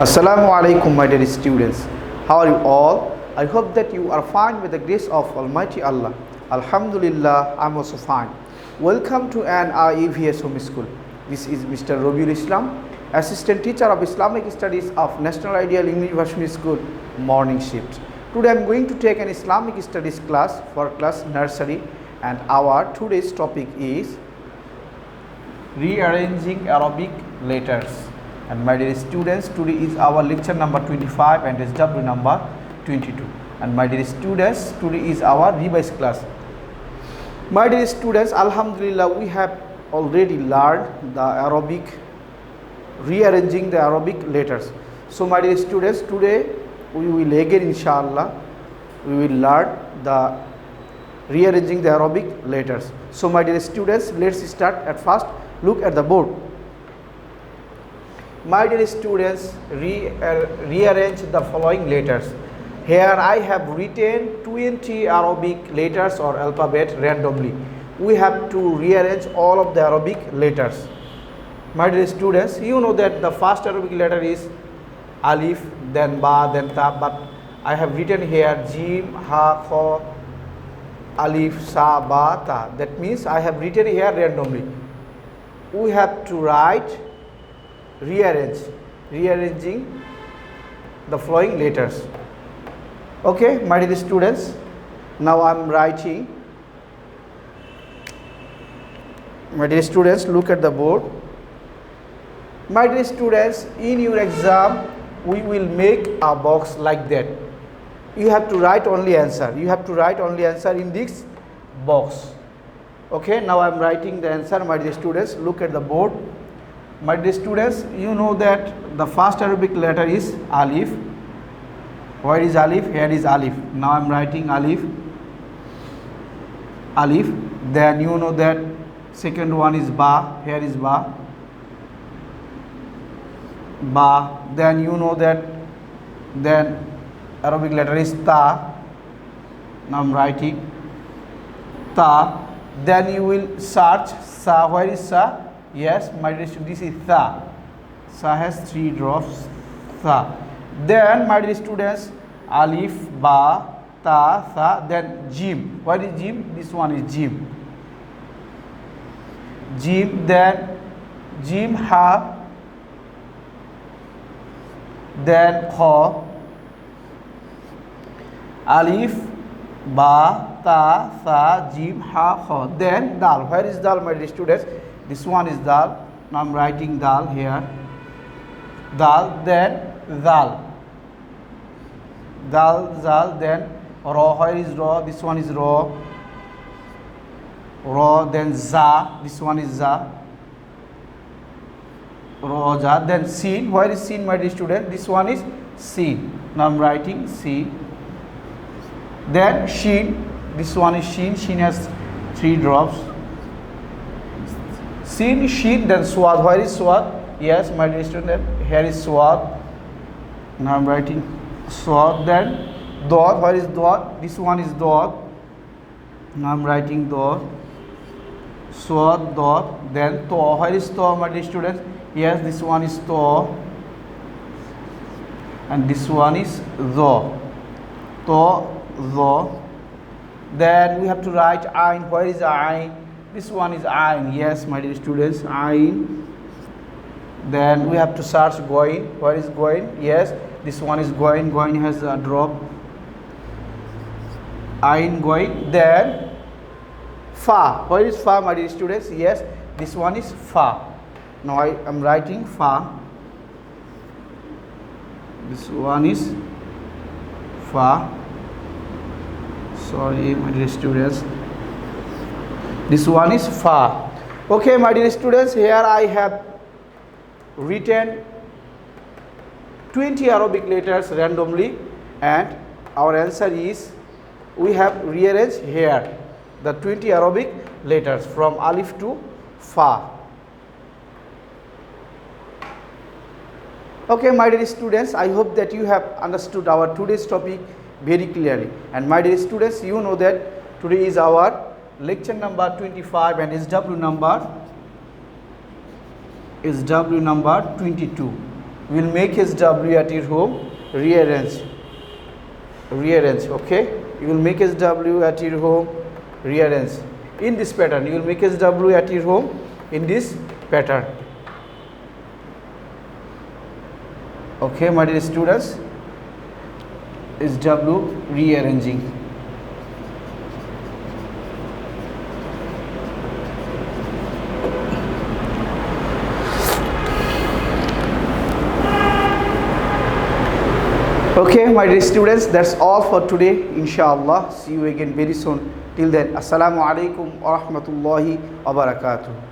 Assalamu alaikum, my dear students. How are you all? I hope that you are fine with the grace of Almighty Allah. Alhamdulillah, I'm also fine. Welcome to an EVS Home School. This is Mr. Robiul Islam, Assistant Teacher of Islamic Studies of National Ideal English Version School, morning shift. Today I'm going to take an Islamic Studies class for class nursery, and our today's topic is rearranging Arabic letters. And my dear students, today is our lecture number 25 and SW number 22. And my dear students, today is our revised class. My dear students, Alhamdulillah, we have already learned the Arabic, rearranging the Arabic letters. So my dear students, today we will again, inshallah, we will learn the rearranging the Arabic letters. So my dear students, let's start at first. Look at the board. My dear students, rearrange the following letters. Here I have written 20 Arabic letters or alphabet randomly. We have to rearrange all of the Arabic letters. My dear students, you know that the first Arabic letter is Alif, then Ba, then Ta, but I have written here Jim, Ha, Kha, Alif, Sa, Ba, Ta. That means I have written here randomly. We have to write rearranging the following letters. Okay, my dear students, now I am writing. My dear students, look at the board. My dear students, in your exam we will make a box like that. You have to write only answer. You have to write only answer in this box. Okay, now I am writing the answer. My dear students, look at the board. My dear students, you know that the first Arabic letter is Alif. Where is Alif? Here is Alif. Now I am writing Alif. Alif. Then you know that second one is Ba. Here is Ba. Ba. Then you know that then Arabic letter is Ta. Now I am writing Ta. Then you will search Sa. Where is Sa? Yes, my dear students, this is Tha. Sa has 3 drops. Tha. Then, my dear students, Alif, Ba, Ta, Tha. Then Jim. What is Jim? This one is Jim. Jim. Then Jim, Ha. Then Kha. Alif, Ba, Ta, Tha, Jim, Ha, Kha. Then Dal. Where is Dal, my dear students? This one is Dal. Now I am writing Dal here. Dal, then Zal. Dal, Zal, then Ra. Where is Ra? This one is Ra. Ra, then Za. This one is Za. Ra, Za. Then Sin. Where is Sin, my dear student? This one is Sin. Now I am writing Sin. Then Shin. This one is Shin. Shin has 3 drops. Sin, Shin, then Swad. Where is Swad? Yes, my dear student, here is Swad. Now I am writing Swad. Then Dod. Where is Dod? This one is Dod. Now I am writing Dod. Swad, Dod. Then To. Where is To, my dear students? Yes, this one is To. And this one is Zo. To, Zo. Then we have to write Ain. Where is Ain? This one is Ain. Yes, my dear students, Ain. Then we have to search Goin. Where is Goin? Yes, this one is Goin. Goin has a drop. Ain, Goin. Then Fa. Where is Fa, my dear students? Yes, this one is Fa. Now I am writing Fa. This one is Fa. Sorry, my dear students. This one is Fa. Okay, my dear students, here I have written 20 Arabic letters randomly, and our answer is we have rearranged here the 20 Arabic letters from Alif to Fa. Okay, my dear students, I hope that you have understood our today's topic very clearly. And my dear students, you know that today is our lecture number 25 and SW number 22. You will make SW at your home. Rearrange. Rearrange. Okay. You will make SW at your home. Rearrange. In this pattern, you will make SW at your home in this pattern. Okay, my dear students, SW rearranging. Okay, my dear students, that's all for today. Inshallah, see you again very soon. Till then, assalamu alaikum wa rahmatullahi wa barakatuh.